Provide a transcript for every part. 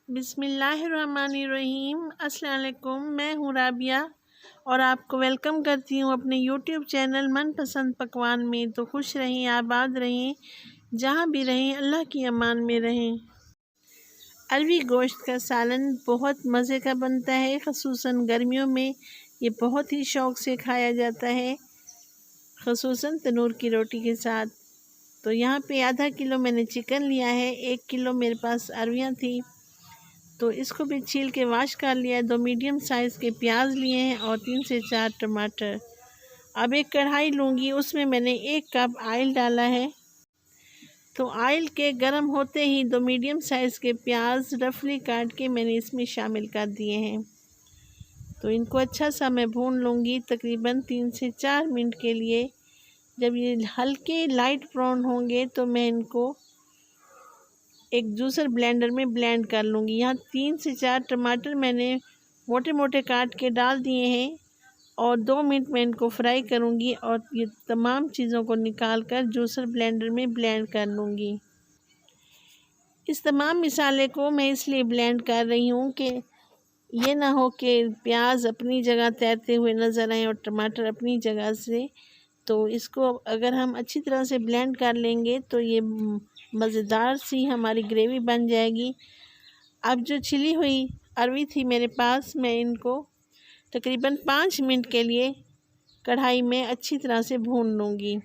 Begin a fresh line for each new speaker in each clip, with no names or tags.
बिस्मिल्लाहिर्रहमानिर्रहीम। अस्सलाम वालेकुम। मैं हूँ राबिया और आपको वेलकम करती हूँ अपने यूट्यूब चैनल मनपसंद पकवान में। तो खुश रहें, आबाद रहें, जहाँ भी रहें अल्लाह की अमान में रहें। अरवी गोश्त का सालन बहुत मज़े का बनता है, ख़ुसूसन गर्मियों में ये बहुत ही शौक़ से खाया जाता है, ख़ुसूसन तनूर की रोटी के साथ। तो यहाँ पे आधा किलो मैंने चिकन लिया है, 1 किलो मेरे पास अरवियाँ थी, तो इसको भी छील के वॉश कर लिया है। 2 मीडियम साइज़ के प्याज लिए हैं और 3 से 4 टमाटर। अब एक कढ़ाई लूँगी, उसमें मैंने 1 कप ऑयल डाला है। तो ऑयल के गर्म होते ही 2 मीडियम साइज़ के प्याज रफली काट के मैंने इसमें शामिल कर दिए हैं। तो इनको अच्छा सा मैं भून लूँगी तकरीबन 3 से 4 मिनट के लिए। जब ये हल्के लाइट ब्राउन होंगे तो मैं इनको एक जूसर ब्लेंडर में ब्लेंड कर लूँगी। यहाँ 3 से 4 टमाटर मैंने मोटे मोटे काट के डाल दिए हैं और 2 मिनट में इनको फ्राई करूँगी और ये तमाम चीज़ों को निकाल कर जूसर ब्लेंडर में ब्लेंड कर लूँगी। इस तमाम मिसाले को मैं इसलिए ब्लेंड कर रही हूँ कि ये ना हो कि प्याज अपनी जगह तैरते हुए नज़र आए और टमाटर अपनी जगह से। तो इसको अगर हम अच्छी तरह से ब्लेंड कर लेंगे तो ये मज़ेदार सी हमारी ग्रेवी बन जाएगी। अब जो छिली हुई अरवी थी मेरे पास, मैं इनको तकरीबन 5 मिनट के लिए कढ़ाई में अच्छी तरह से भून लूँगी।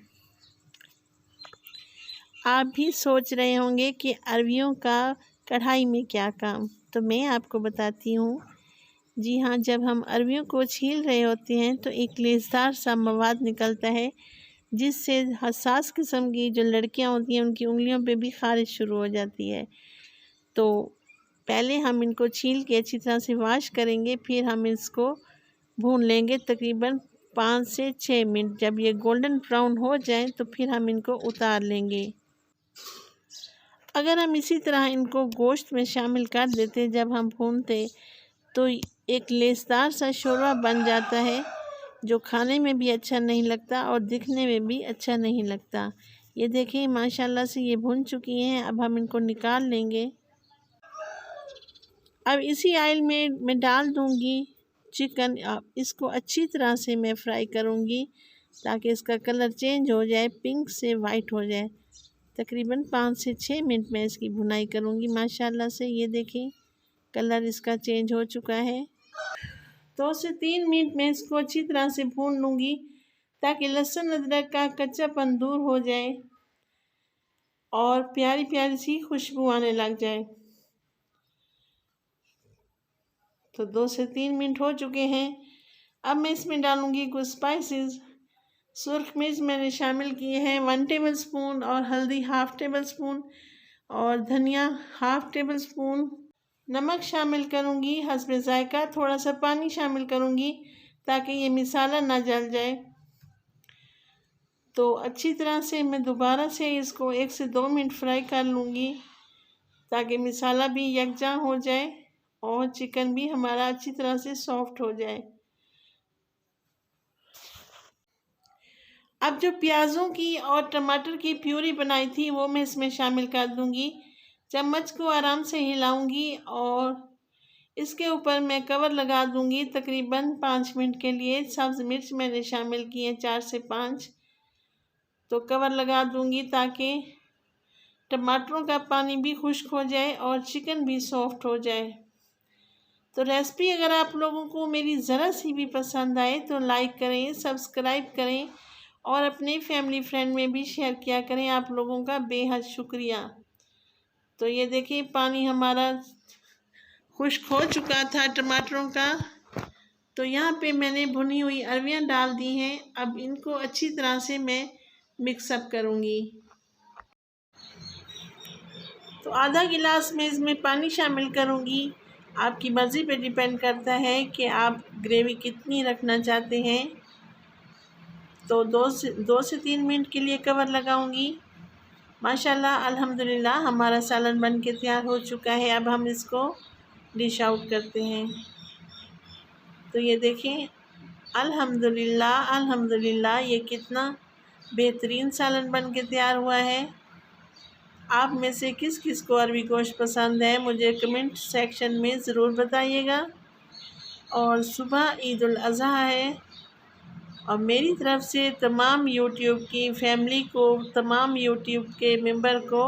आप भी सोच रहे होंगे कि अरवियों का कढ़ाई में क्या काम, तो मैं आपको बताती हूँ। जी हाँ, जब हम अरवियों को छील रहे होते हैं तो एक लेसदार सा मवाद निकलता है, जिससे हसास किस्म की जो लड़कियां होती हैं उनकी उंगलियों पे भी ख़ारिश शुरू हो जाती है। तो पहले हम इनको छील के अच्छी तरह से वॉश करेंगे, फिर हम इसको भून लेंगे तकरीबन 5 से 6 मिनट। जब ये गोल्डन ब्राउन हो जाए तो फिर हम इनको उतार लेंगे। अगर हम इसी तरह इनको गोश्त में शामिल कर देते जब हम भूनते, तो एक लेसदार सा शोरबा बन जाता है, जो खाने में भी अच्छा नहीं लगता और दिखने में भी अच्छा नहीं लगता। ये देखिए माशाल्लाह से ये भुन चुकी हैं। अब हम इनको निकाल लेंगे। अब इसी ऑयल में मैं डाल दूंगी चिकन। अब इसको अच्छी तरह से मैं फ्राई करूंगी ताकि इसका कलर चेंज हो जाए, पिंक से वाइट हो जाए। तकरीबन 5 से 6 मिनट में इसकी भुनाई करूंगी। माशाल्लाह से ये देखिए कलर इसका चेंज हो चुका है। 2 से 3 मिनट में इसको अच्छी तरह से भून लूँगी ताकि लहसुन अदरक का कच्चापन दूर हो जाए और प्यारी प्यारी सी खुशबू आने लग जाए। तो 2 से 3 मिनट हो चुके हैं। अब मैं इसमें डालूँगी कुछ स्पाइसेस। सुर्ख मिर्च मैंने शामिल किए हैं 1 टेबल स्पून और हल्दी 1/2 टेबल स्पून और धनिया 1/2 टेबल स्पून। नमक शामिल करूँगी हस्बे ज़ायका। थोड़ा सा पानी शामिल करूँगी ताकि ये मिसाला ना जल जाए। तो अच्छी तरह से मैं दोबारा से इसको 1 से 2 मिनट फ्राई कर लूँगी ताकि मिसाला भी यकजा हो जाए और चिकन भी हमारा अच्छी तरह से सॉफ्ट हो जाए। अब जो प्याज़ों की और टमाटर की प्यूरी बनाई थी वो मैं इसमें शामिल कर दूँगी। चम्मच को आराम से हिलाऊंगी और इसके ऊपर मैं कवर लगा दूंगी तकरीबन 5 मिनट के लिए। सब्ज़ मिर्च मैंने शामिल किए 4 से 5। तो कवर लगा दूंगी ताकि टमाटरों का पानी भी खुश्क हो जाए और चिकन भी सॉफ्ट हो जाए। तो रेसिपी अगर आप लोगों को मेरी ज़रा सी भी पसंद आए तो लाइक करें, सब्सक्राइब करें और अपने फैमिली फ्रेंड में भी शेयर किया करें। आप लोगों का बेहद शुक्रिया। तो ये देखिए पानी हमारा खुश्क हो चुका था टमाटरों का। तो यहाँ पे मैंने भुनी हुई अरवियाँ डाल दी हैं। अब इनको अच्छी तरह से मैं मिक्सअप करूँगी। तो आधा गिलास में इसमें पानी शामिल करूँगी। आपकी मर्ज़ी पे डिपेंड करता है कि आप ग्रेवी कितनी रखना चाहते हैं। तो 2 से 3 मिनट के लिए कवर लगाऊँगी। माशाल्लाह अल्हम्दुलिल्लाह हमारा सालन बन के तैयार हो चुका है। अब हम इसको डिश आउट करते हैं। तो ये देखें अल्हम्दुलिल्लाह अल्हम्दुलिल्लाह ये कितना बेहतरीन सालन बन के तैयार हुआ है। आप में से किस किस को अरबी गोश्त पसंद है मुझे कमेंट सेक्शन में ज़रूर बताइएगा। और सुबह ईद उल अज़हा है और मेरी तरफ़ से तमाम यूट्यूब की फैमिली को, तमाम यूट्यूब के मेंबर को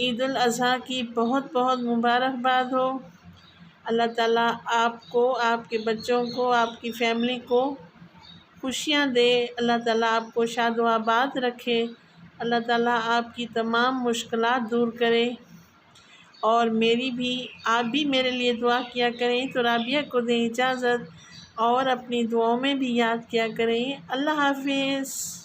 ईद उल अज़हा की बहुत बहुत मुबारकबाद हो। अल्लाह ताला आपको, आपके बच्चों को, आपकी फैमिली को खुशियाँ दे। अल्लाह ताला आपको शादो आबाद रखे। अल्लाह ताला आपकी तमाम मुश्किलात दूर करे। और मेरी भी, आप भी मेरे लिए दुआ किया करें। तो राबिया को दें इजाज़त और अपनी दुआओं में भी याद किया करें। अल्लाह हाफ़िज़।